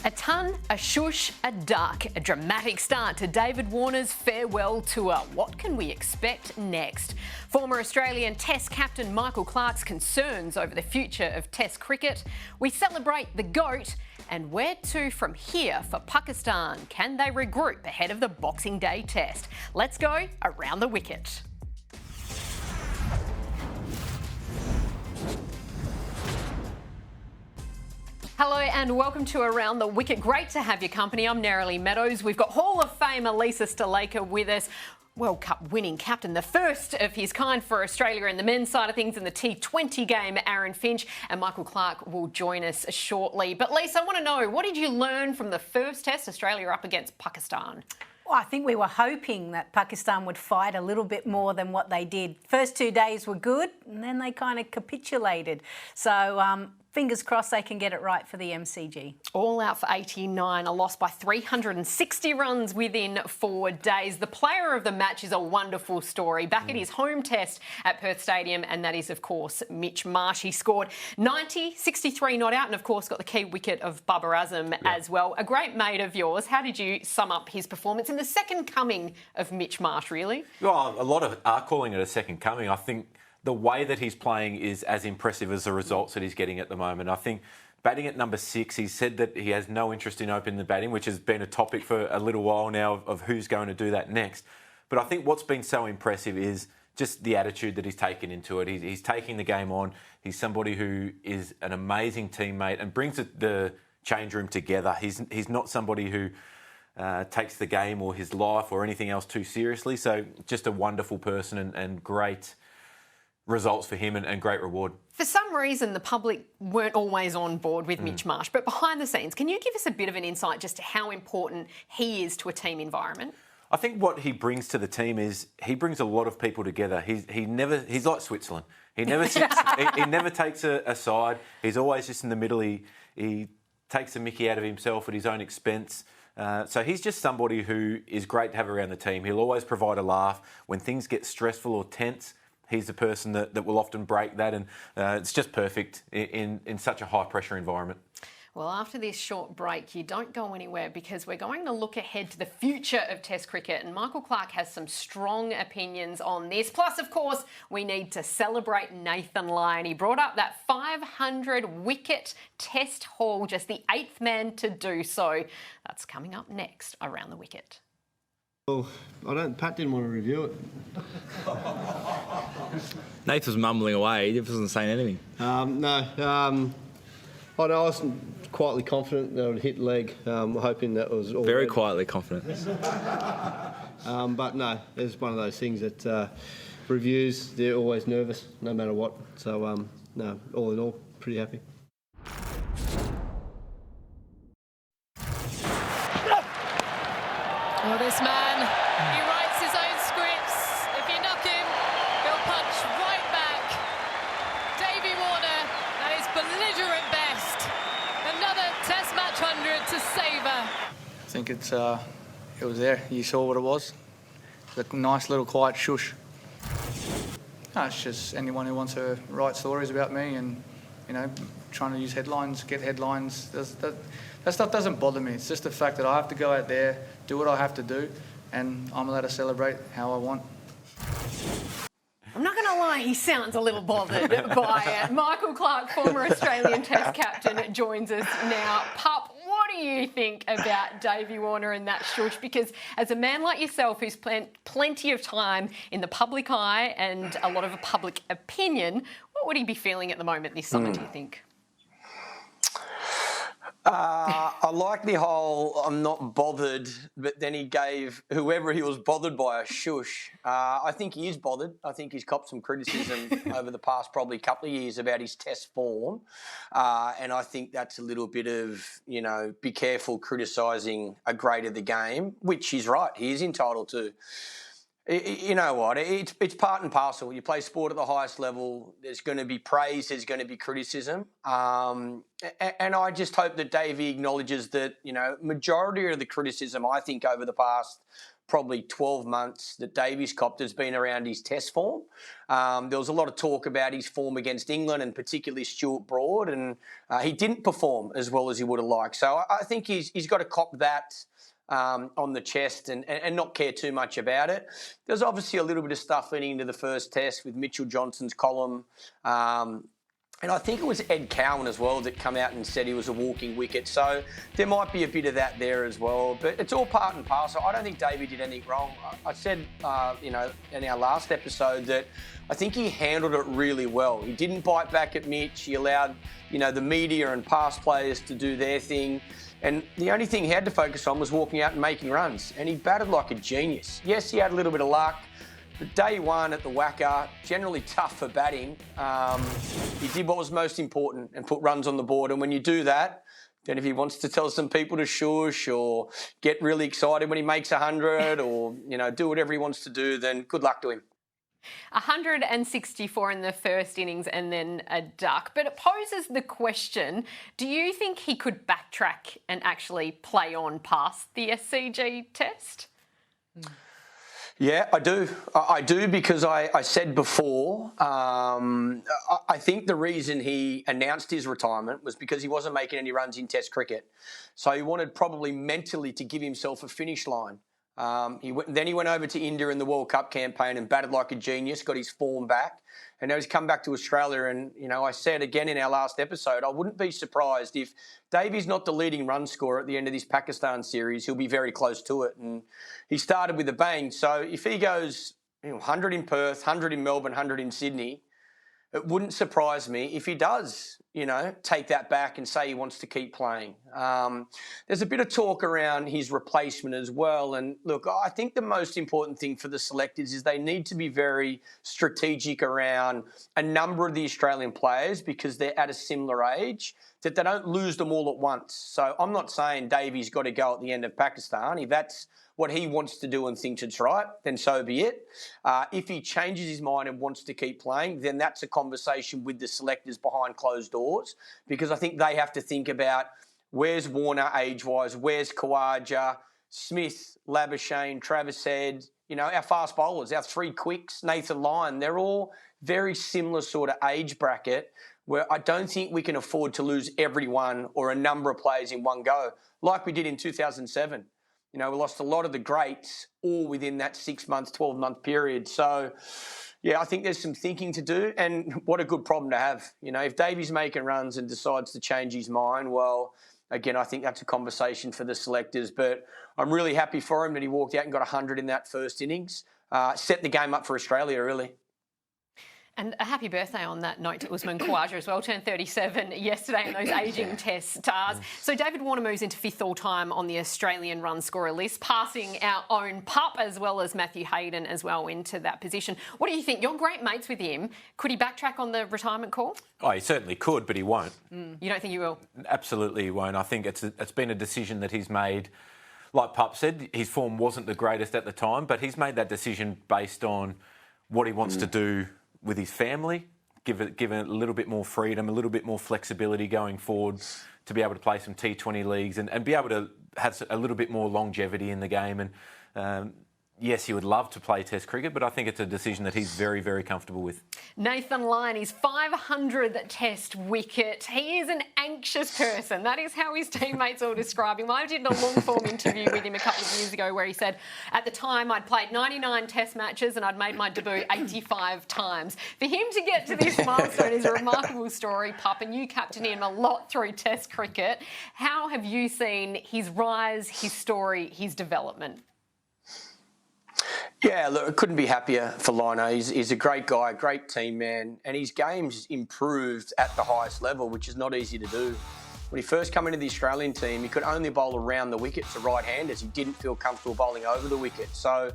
A ton, a shush, a duck. A dramatic start to David Warner's farewell tour. What can we expect next? Former Australian Test captain Michael Clarke's concerns over the future of Test cricket. We celebrate the GOAT. And where to from here for Pakistan? Can they regroup ahead of the Boxing Day Test? Let's go around the wicket. Hello and welcome to Around the Wicket. Great to have your company. I'm Neroli Meadows. We've got Hall of Famer Lisa Sthalekar with us. World Cup winning captain, the first of his kind for Australia in the men's side of things in the T20 game, Aaron Finch, and Michael Clarke will join us shortly. But Lisa, I want to know, what did you learn from the first test, Australia up against Pakistan? Well, I think we were hoping that Pakistan would fight a little bit more than what they did. First 2 days were good, and then they kind of capitulated. So fingers crossed they can get it right for the MCG. All out for 89, a loss by 360 runs within 4 days. The player of the match is a wonderful story. Back at his home test at Perth Stadium, and that is, of course, Mitch Marsh. He scored 90, 63 not out, and, of course, got the key wicket of Babar Azam as well. A great mate of yours. How did you sum up his performance in the second coming of Mitch Marsh, really? Well, a lot of are calling it a second coming. I think the way that he's playing is as impressive as the results that he's getting at the moment. I think batting at number 6, he said that he has no interest in opening the batting, which has been a topic for a little while now of who's going to do that next. But I think what's been so impressive is just the attitude that he's taken into it. He's taking the game on. He's somebody who is an amazing teammate and brings the change room together. He's not somebody who takes the game or his life or anything else too seriously. So just a wonderful person and great results for him and great reward. For some reason, the public weren't always on board with Mitch Marsh, but behind the scenes, can you give us a bit of an insight just to how important he is to a team environment? I think what he brings to the team is he brings a lot of people together. He's like Switzerland. He never sits, he never takes a side. He's always just in the middle. He takes the mickey out of himself at his own expense. So he's just somebody who is great to have around the team. He'll always provide a laugh when things get stressful or tense. He's the person that will often break that, and it's just perfect in such a high-pressure environment. Well, after this short break, you don't go anywhere because we're going to look ahead to the future of Test cricket, and Michael Clarke has some strong opinions on this. Plus, of course, we need to celebrate Nathan Lyon. He brought up that 500-wicket Test haul, just the 8th man to do so. That's coming up next, Around the Wicket. Well, Pat didn't want to review it. Nath was mumbling away. He wasn't saying anything. I was quietly confident that it would hit leg, hoping that was all Very red. quietly confident. But no, it's one of those things that reviews, they're always nervous, no matter what. So, no, all in all, pretty happy. Well, this man, he writes his own scripts. If you knock him, he'll punch right back. Davey Warner at his belligerent best. Another Test match 100 to savour. I think it was there. You saw what it was. It's a nice little quiet shush. No, it's just anyone who wants to write stories about me and, you know, trying to use headlines, get headlines. That stuff doesn't bother me. It's just the fact that I have to go out there, do what I have to do, and I'm allowed to celebrate how I want. I'm not going to lie, he sounds a little bothered by it. Michael Clarke, former Australian Test captain, joins us now. Pup, what do you think about Davey Warner and that shush? Because as a man like yourself who's spent plenty of time in the public eye and a lot of public opinion, what would he be feeling at the moment this summer, do you think? I like the whole I'm not bothered, but then he gave whoever he was bothered by a shush. I think he is bothered. I think he's copped some criticism over the past probably couple of years about his Test form. And I think that's a little bit of, you know, be careful criticising a great of the game, which he's right. He is entitled to. You know what? It's part and parcel. You play sport at the highest level. There's going to be praise. There's going to be criticism. And I just hope that Davey acknowledges that, you know, majority of the criticism, I think, over the past probably 12 months that Davy's copped has been around his test form. There was a lot of talk about his form against England and particularly Stuart Broad, and he didn't perform as well as he would have liked. So I think he's got to cop that on the chest and not care too much about it. There's obviously a little bit of stuff leading into the first test with Mitchell Johnson's column. And I think it was Ed Cowan as well that come out and said he was a walking wicket. So there might be a bit of that there as well. But it's all part and parcel. I don't think Davey did anything wrong. I said, in our last episode that I think he handled it really well. He didn't bite back at Mitch. He allowed, the media and past players to do their thing. And the only thing he had to focus on was walking out and making runs. And he batted like a genius. Yes, he had a little bit of luck. But day one at the Wacker, generally tough for batting. He did what was most important and put runs on the board. And when you do that, then if he wants to tell some people to shush or get really excited when he makes 100 or, do whatever he wants to do, then good luck to him. 164 in the first innings and then a duck. But it poses the question, do you think he could backtrack and actually play on past the SCG test? Yeah, I do. I do because I said before, I think the reason he announced his retirement was because he wasn't making any runs in Test cricket. So he wanted probably mentally to give himself a finish line. Then he went over to India in the World Cup campaign and batted like a genius, got his form back. And now he's come back to Australia. And, I said again in our last episode, I wouldn't be surprised if Davey's not the leading run scorer at the end of this Pakistan series. He'll be very close to it. And he started with a bang. So if he goes 100 in Perth, 100 in Melbourne, 100 in Sydney, it wouldn't surprise me if he does, take that back and say he wants to keep playing. There's a bit of talk around his replacement as well. And look, I think the most important thing for the selectors is they need to be very strategic around a number of the Australian players because they're at a similar age, that they don't lose them all at once. So I'm not saying Davey's got to go at the end of Pakistan. If that's what he wants to do and thinks it's right, then so be it. If he changes his mind and wants to keep playing, then that's a conversation with the selectors behind closed doors, because I think they have to think about where's Warner age-wise, where's Khawaja, Smith, Labuschagne, Travis Head, our fast bowlers, our three quicks, Nathan Lyon, they're all very similar sort of age bracket where I don't think we can afford to lose everyone or a number of players in one go, like we did in 2007. We lost a lot of the greats all within that 6-month, 12-month period. So, yeah, I think there's some thinking to do, and what a good problem to have. If Davey's making runs and decides to change his mind, well, again, I think that's a conversation for the selectors. But I'm really happy for him that he walked out and got 100 in that first innings. Set the game up for Australia, really. And a happy birthday on that note to Usman Khawaja as well, turned 37 yesterday in those ageing test stars. So David Warner moves into 5th all-time on the Australian run scorer list, passing our own pup as well as Matthew Hayden as well into that position. What do you think? You're great mates with him. Could he backtrack on the retirement call? Oh, he certainly could, but he won't. You don't think he will? Absolutely he won't. I think it's been a decision that he's made. Like Pup said, his form wasn't the greatest at the time, but he's made that decision based on what he wants to do with his family, give it a little bit more freedom, a little bit more flexibility going forward to be able to play some T20 leagues and be able to have a little bit more longevity in the game. And yes, he would love to play Test cricket, but I think it's a decision that he's very, very comfortable with. Nathan Lyon, his 500th Test wicket. He is an anxious person. That is how his teammates all describe him. I did a long-form interview with him a couple of years ago where he said, at the time, I'd played 99 Test matches and I'd made my debut 85 times. For him to get to this milestone is a remarkable story, Pup, and you captained him a lot through Test cricket. How have you seen his rise, his story, his development? Yeah, look, I couldn't be happier for Lino. He's a great guy, great team man, and his game's improved at the highest level, which is not easy to do. When he first came into the Australian team, he could only bowl around the wicket to right-handers. He didn't feel comfortable bowling over the wicket. So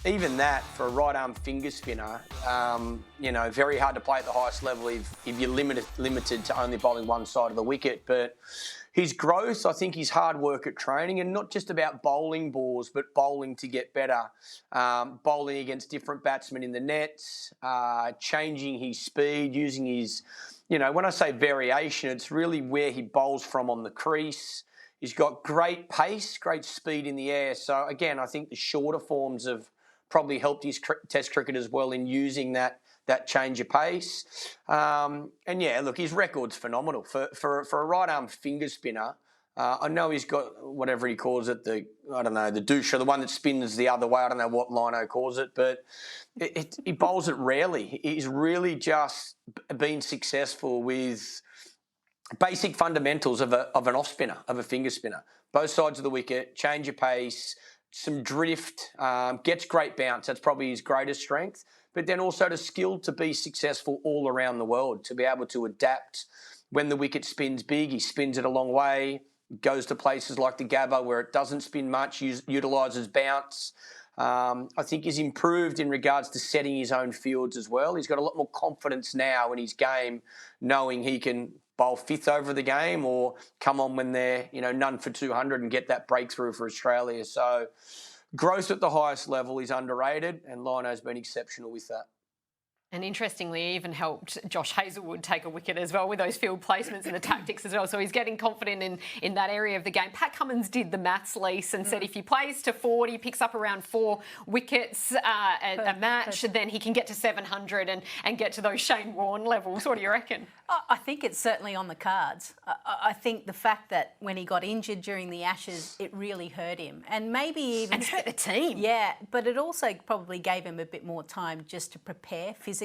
even that, for a right-arm finger spinner, very hard to play at the highest level if you're limited to only bowling one side of the wicket. But his growth, I think his hard work at training, and not just about bowling balls, but bowling to get better, bowling against different batsmen in the nets, changing his speed, using his when I say variation, it's really where he bowls from on the crease. He's got great pace, great speed in the air. So, again, I think the shorter forms have probably helped his Test cricket as well in using that change of pace. Look, his record's phenomenal. For a right-arm finger spinner, I know he's got whatever he calls it, the douche, or the one that spins the other way. I don't know what Lino calls it, but he bowls it rarely. He's really just been successful with basic fundamentals of an off spinner, of a finger spinner. Both sides of the wicket, change of pace, some drift, gets great bounce. That's probably his greatest strength. But then also the skill to be successful all around the world, to be able to adapt. When the wicket spins big, he spins it a long way, goes to places like the Gabba where it doesn't spin much, utilises bounce. I think he's improved in regards to setting his own fields as well. He's got a lot more confidence now in his game, knowing he can bowl fifth over the game or come on when they're, none for 200 and get that breakthrough for Australia. So growth at the highest level is underrated, and Lino's been exceptional with that. And interestingly, he even helped Josh Hazlewood take a wicket as well with those field placements and the tactics as well. So he's getting confident in that area of the game. Pat Cummins did the maths, Lise, and said if he plays to 40, picks up around 4 wickets a match, then he can get to 700 and get to those Shane Warne levels. What do you reckon? I think it's certainly on the cards. I think the fact that when he got injured during the Ashes, it really hurt him. And maybe even... And hurt the team. Yeah, but it also probably gave him a bit more time just to prepare physically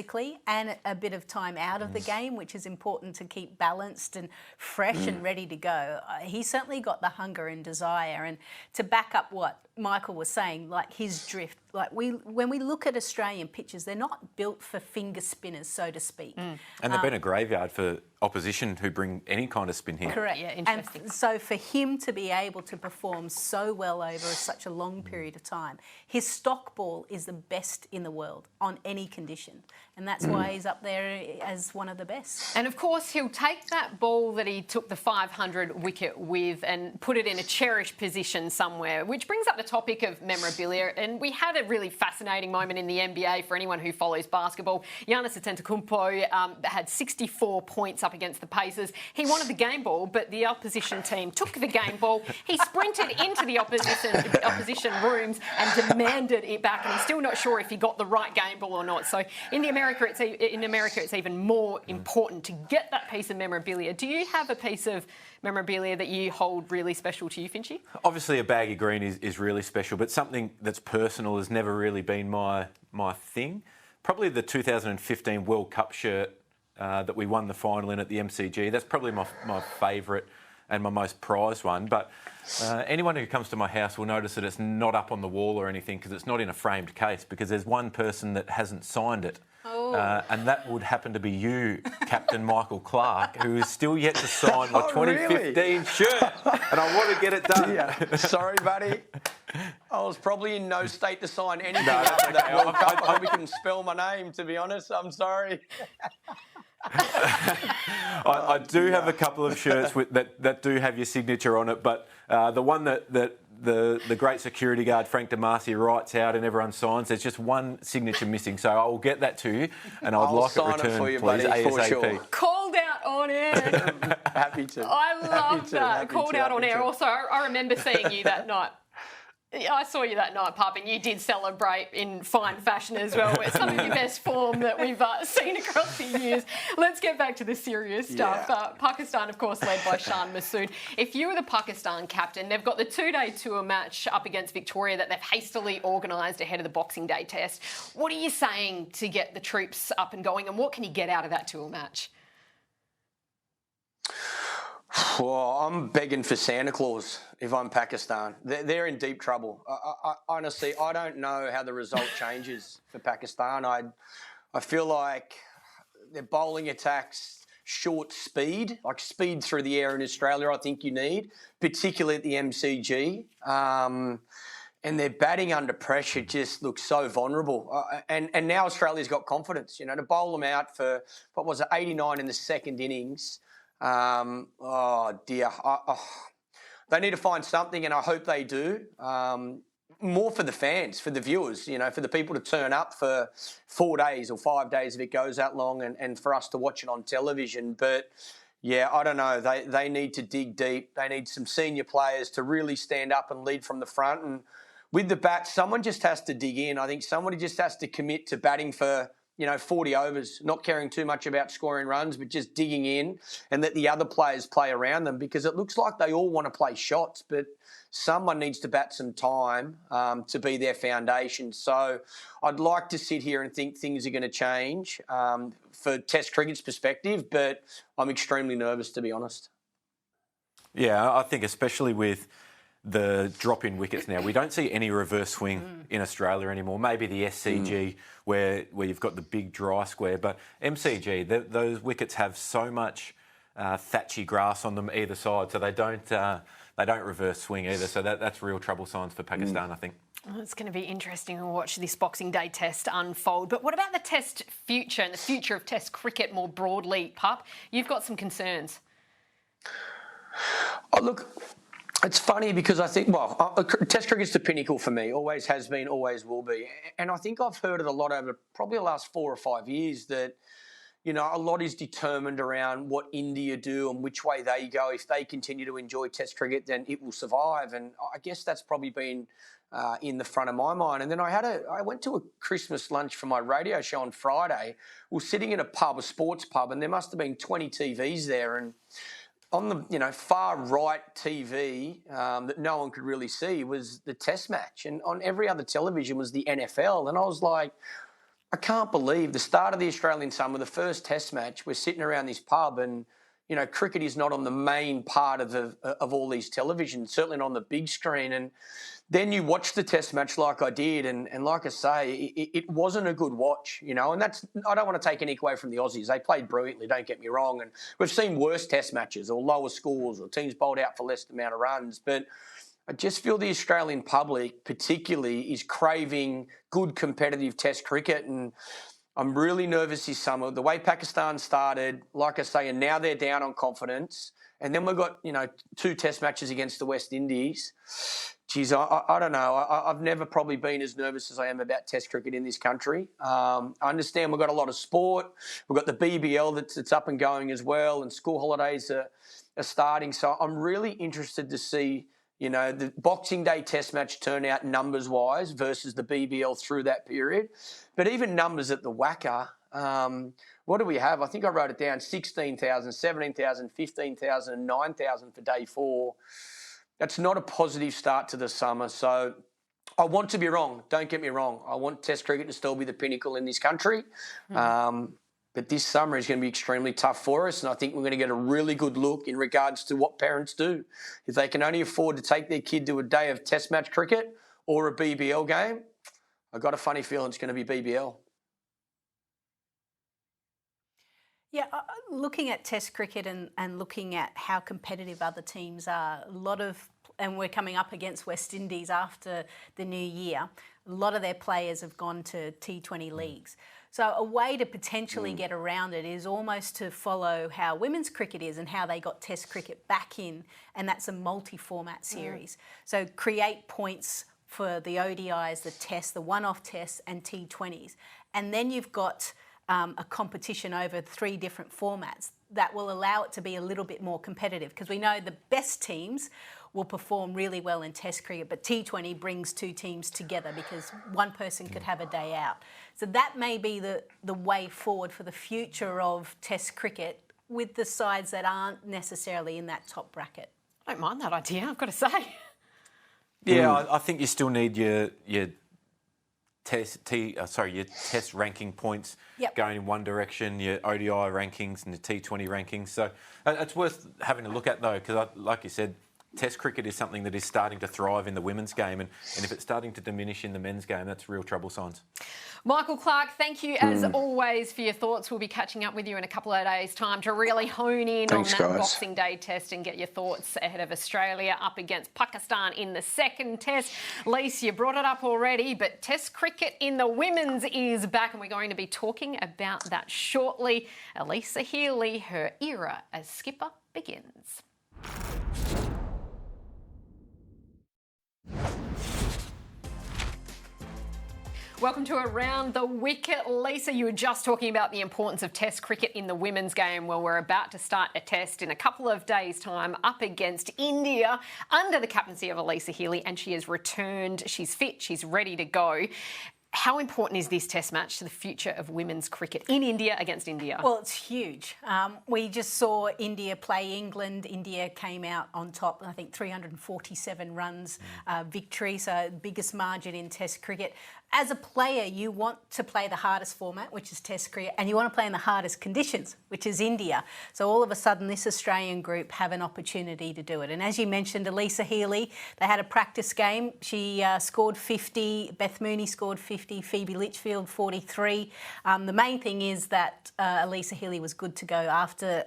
and a bit of time out of the game, which is important to keep balanced and fresh and ready to go. He certainly got the hunger and desire. And to back up what Michael was saying, like his drift, when we look at Australian pitches, they're not built for finger spinners, so to speak. And they've been a graveyard for opposition who bring any kind of spin here. Correct. Yeah, interesting. And so for him to be able to perform so well over such a long period of time, his stock ball is the best in the world on any condition. And that's why he's up there as one of the best. And of course, he'll take that ball that he took the 500 wicket with and put it in a cherished position somewhere, which brings up the topic of memorabilia. And we had a really fascinating moment in the NBA for anyone who follows basketball. Giannis Antetokounmpo had 64 points up against the Pacers. He wanted the game ball, but the opposition team took the game ball. He sprinted into the opposition rooms and demanded it back, and he's still not sure if he got the right game ball or not. So in America, it's even more important to get that piece of memorabilia. Do you have a piece of memorabilia that you hold really special to you, Finchy? Obviously, a bag of green is really special, but something that's personal has never really been my thing. Probably the 2015 World Cup shirt that we won the final in at the MCG. That's probably my favourite and my most prized one. But anyone who comes to my house will notice that it's not up on the wall or anything because it's not in a framed case, because there's one person that hasn't signed it. And that would happen to be you, Captain Michael Clarke, who is still yet to sign my 2015 shirt. And I want to get it done. Yeah. Sorry, buddy. I was probably in no state to sign anything after that World Cup. I probably couldn't spell my name, to be honest. I'm sorry. I do have a couple of shirts that do have your signature on it, but the one that the great security guard Frank Damasi writes out and everyone signs, there's just one signature missing. So I'll get that to you, and I'd like it returned, for you, please, buddy, ASAP. for sure. Called out on air. Happy to. I love that. Called out on air. To. Also, I remember seeing you that night. I saw you that night, Pup, and you did celebrate in fine fashion as well. It's some of your best form that we've seen across the years. Let's get back to the serious stuff. Yeah. Pakistan, of course, led by Shan Masood. If you were the Pakistan captain, they've got the 2-day tour match up against Victoria that they've hastily organised ahead of the Boxing Day test. What are you saying to get the troops up and going, and what can you get out of that tour match? Well, I'm begging for Santa Claus if I'm Pakistan. They're in deep trouble. I honestly, I don't know how the result changes for Pakistan. I feel like their bowling attacks, short speed, like speed through the air in Australia, I think you need, particularly at the MCG. And their batting under pressure just looks so vulnerable. And now Australia's got confidence, to bowl them out for, 89 in the second innings. Oh dear. They need to find something, and I hope they do. more for the fans, for the viewers, you know, for the people to turn up for 4 days or 5 days if it goes that long, and for us to watch it on television. But yeah, I don't know. They need to dig deep. They need some senior players to really stand up and lead from the front. And with the bat, someone just has to dig in. I think somebody just has to commit to batting for, 40 overs, not caring too much about scoring runs, but just digging in and let the other players play around them, because it looks like they all want to play shots, but someone needs to bat some time to be their foundation. So I'd like to sit here and think things are going to change for Test cricket's perspective, but I'm extremely nervous, to be honest. Yeah, I think especially with the drop in wickets now, we don't see any reverse swing in Australia anymore. Maybe the SCG where you've got the big dry square, but MCG, those wickets have so much thatchy grass on them either side, so they don't reverse swing either. So that's real trouble signs for Pakistan, I think. Well, it's going to be interesting to watch this Boxing Day test unfold. But what about the test future and the future of test cricket more broadly, Pup? You've got some concerns. Oh, look, it's funny because I think, Test cricket's the pinnacle for me. Always has been, always will be. And I think I've heard it a lot over probably the last 4 or 5 years that, a lot is determined around what India do and which way they go. If they continue to enjoy Test cricket, then it will survive. And I guess that's probably been in the front of my mind. And then I went to a Christmas lunch for my radio show on Friday. We were sitting in a pub, a sports pub, and there must have been 20 TVs there. And on the far right TV that no one could really see was the Test match, and on every other television was the NFL. And I was like, I can't believe the start of the Australian summer, the first Test match, we're sitting around this pub, and cricket is not on the main part of all these televisions, certainly not on the big screen. And then you watch the Test match like I did, and like I say, it wasn't a good watch, and I don't want to take anything away from the Aussies. They played brilliantly, don't get me wrong, and we've seen worse Test matches or lower scores or teams bowled out for less amount of runs, but I just feel the Australian public particularly is craving good competitive Test cricket, and I'm really nervous this summer. The way Pakistan started, like I say, and now they're down on confidence, and then we've got, 2 Test matches against the West Indies. Geez, I don't know. I've never probably been as nervous as I am about Test cricket in this country. I understand we've got a lot of sport. We've got the BBL that's up and going as well, and school holidays are starting. So I'm really interested to see, the Boxing Day Test match turn out numbers-wise versus the BBL through that period. But even numbers at the WACA, what do we have? I think I wrote it down, 16,000, 17,000, 15,000 and 9,000 for day 4. That's not a positive start to the summer. So I want to be wrong. Don't get me wrong. I want Test cricket to still be the pinnacle in this country. But this summer is going to be extremely tough for us. And I think we're going to get a really good look in regards to what parents do. If they can only afford to take their kid to a day of Test match cricket or a BBL game, I've got a funny feeling it's going to be BBL. Yeah, looking at Test cricket and looking at how competitive other teams are, and we're coming up against West Indies after the new year, a lot of their players have gone to T20 leagues. So a way to potentially get around it is almost to follow how women's cricket is and how they got Test cricket back in, and that's a multi-format series. So create points for the ODIs, the Tests, the one-off Tests and T20s. And then you've got a competition over 3 different formats that will allow it to be a little bit more competitive, because we know the best teams will perform really well in Test cricket, but T20 brings 2 teams together because one person could have a day out. So that may be the way forward for the future of Test cricket with the sides that aren't necessarily in that top bracket. I don't mind that idea, I've got to say. Yeah, I think you still need your test ranking points going in one direction, your ODI rankings and the T20 rankings. So it's worth having a look at, though, because like you said, Test cricket is something that is starting to thrive in the women's game, and if it's starting to diminish in the men's game, that's real trouble signs. Michael Clarke, thank you as always for your thoughts. We'll be catching up with you in a couple of days' time to really hone in on that Boxing Day test and get your thoughts ahead of Australia up against Pakistan in the second test. Lisa, you brought it up already, but Test cricket in the women's is back, and we're going to be talking about that shortly. Elisa Healy, her era as skipper begins. Welcome to Around the Wicket. Lisa, you were just talking about the importance of Test cricket in the women's game. Well, we're about to start a test in a couple of days' time up against India under the captaincy of Alyssa Healy, and she has returned. She's fit, she's ready to go. How important is this test match to the future of women's cricket in India against India? Well, it's huge. We just saw India play England. India came out on top, I think 347 runs victory, so biggest margin in Test cricket. As a player, you want to play the hardest format, which is Test cricket, and you want to play in the hardest conditions, which is India. So all of a sudden, this Australian group have an opportunity to do it. And as you mentioned, Alyssa Healy, they had a practice game. She scored 50, Beth Mooney scored 50, Phoebe Litchfield 43. The main thing is that Alyssa Healy was good to go after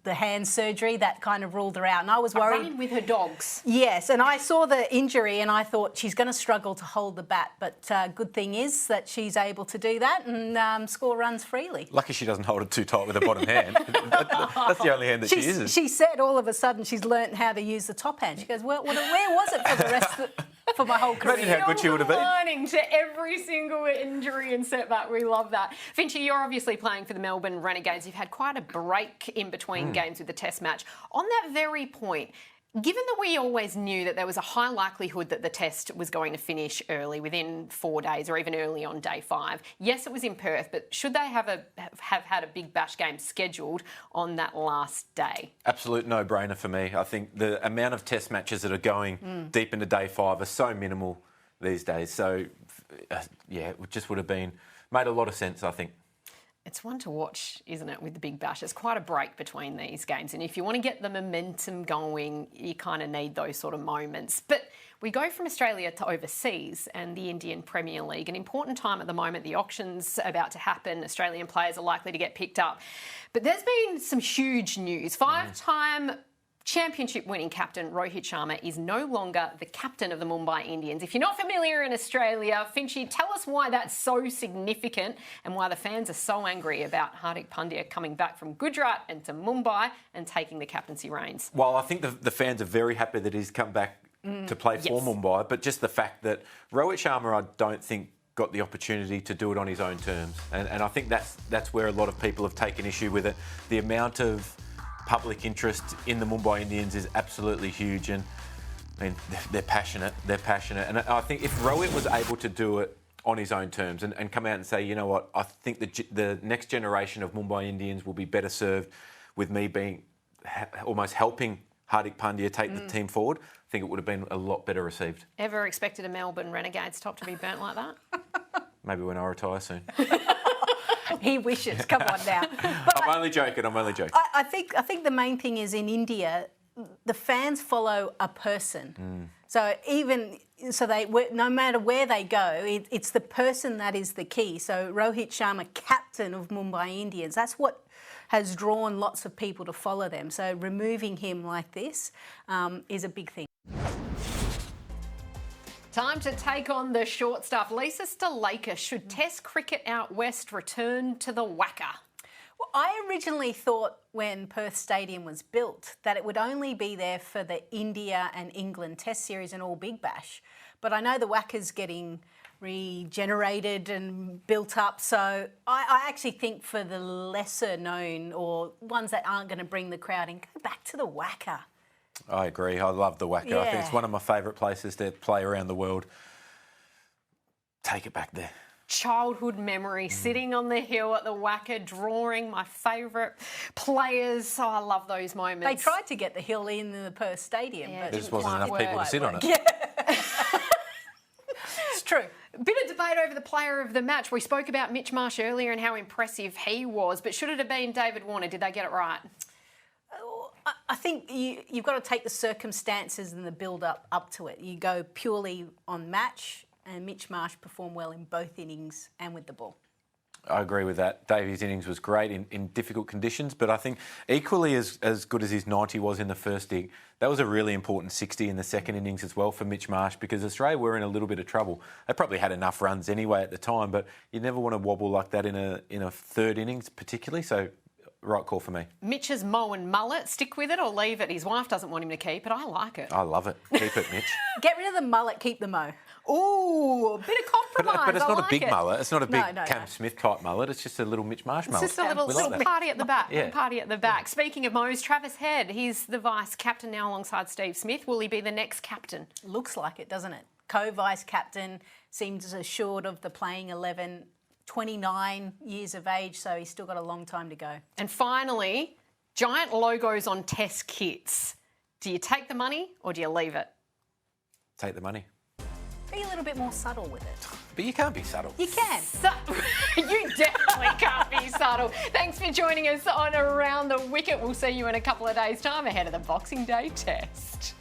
the hand surgery. That kind of ruled her out. And I was worried. Running with her dogs. Yes, and I saw the injury and I thought she's going to struggle to hold the bat. But good thing is that she's able to do that and score runs freely. Lucky she doesn't hold it too tight with her bottom hand. That's the only hand that she uses. She said all of a sudden she's learnt how to use the top hand. She goes, well, where was it for the rest of for my whole career? Imagine how good she would have been. Learning to every single injury and setback. We love that. Finchy, you're obviously playing for the Melbourne Renegades. You've had quite a break in between games with the Test match. On that very point, given that we always knew that there was a high likelihood that the test was going to finish early, within 4 days or even early on day 5, yes, it was in Perth, but should they have had a Big Bash game scheduled on that last day? Absolute no-brainer for me. I think the amount of test matches that are going deep into day 5 are so minimal these days. So, yeah, it just would have made a lot of sense, I think. It's one to watch, isn't it, with the Big Bash? It's quite a break between these games. And if you want to get the momentum going, you kind of need those sort of moments. But we go from Australia to overseas and the Indian Premier League. An important time at the moment. The auction's about to happen. Australian players are likely to get picked up. But there's been some huge news. 5-time championship-winning captain Rohit Sharma is no longer the captain of the Mumbai Indians. If you're not familiar in Australia, Finchy, tell us why that's so significant and why the fans are so angry about Hardik Pandya coming back from Gujarat and to Mumbai and taking the captaincy reins. Well, I think the fans are very happy that he's come back to play for Mumbai, but just the fact that Rohit Sharma, I don't think, got the opportunity to do it on his own terms. And I think that's where a lot of people have taken issue with it. The amount of public interest in the Mumbai Indians is absolutely huge, and I mean they're passionate. And I think if Rohit was able to do it on his own terms and come out and say, you know what, I think the next generation of Mumbai Indians will be better served with me being almost helping Hardik Pandya take the team forward, I think it would have been a lot better received. Ever expected a Melbourne Renegades top to be burnt like that? Maybe when I retire soon. He wishes. Come on now. I'm only joking. I think the main thing is in India, the fans follow a person. So no matter where they go, it's the person that is the key. So Rohit Sharma, captain of Mumbai Indians, that's what has drawn lots of people to follow them. So removing him like this is a big thing. Time to take on the short stuff. Lisa Sthalekar, should Test cricket out west return to the WACA? Well, I originally thought when Perth Stadium was built that it would only be there for the India and England Test series and all Big Bash. But I know the WACA's getting regenerated and built up. So I actually think for the lesser known or ones that aren't going to bring the crowd in, go back to the WACA. I agree. I love the WACA. Yeah. I think it's one of my favourite places to play around the world. Take it back there. Childhood memory, sitting on the hill at the WACA, drawing my favourite players. Oh, I love those moments. They tried to get the hill in the Perth Stadium, but there just wasn't enough people to sit on it. Yeah. It's true. A bit of debate over the player of the match. We spoke about Mitch Marsh earlier and how impressive he was, but should it have been David Warner? Did they get it right? I think you've got to take the circumstances and the build-up up to it. You go purely on match, and Mitch Marsh performed well in both innings and with the ball. I agree with that. Davy's innings was great in difficult conditions, but I think equally as good as his 90 was in the first dig, that was a really important 60 in the second innings as well for Mitch Marsh, because Australia were in a little bit of trouble. They probably had enough runs anyway at the time, but you never want to wobble like that in a third innings particularly. So right call for me. Mitch's Moen mullet, stick with it or leave it? His wife doesn't want him to keep it. I like it. I love it. Keep it, Mitch. Get rid of the mullet, keep the mo. Ooh, a bit of compromise. But it's not I a big like it. mullet. It's not a big No, Cam Smith type mullet. It's just a little Mitch Marsh mullet. It's just a little, We like that. party at the back. Yeah. Party at the back. Speaking of Mo's, Travis Head, he's the vice captain now alongside Steve Smith. Will he be the next captain? Looks like it, doesn't it? Co-vice captain, seems assured of the playing 11, 29 years of age, so he's still got a long time to go. And finally, giant logos on test kits. Do you take the money or do you leave it? Take the money. Be a little bit more subtle with it. But you can't be subtle. You can. You definitely can't be subtle. Thanks for joining us on Around the Wicket. We'll see you in a couple of days' time ahead of the Boxing Day test.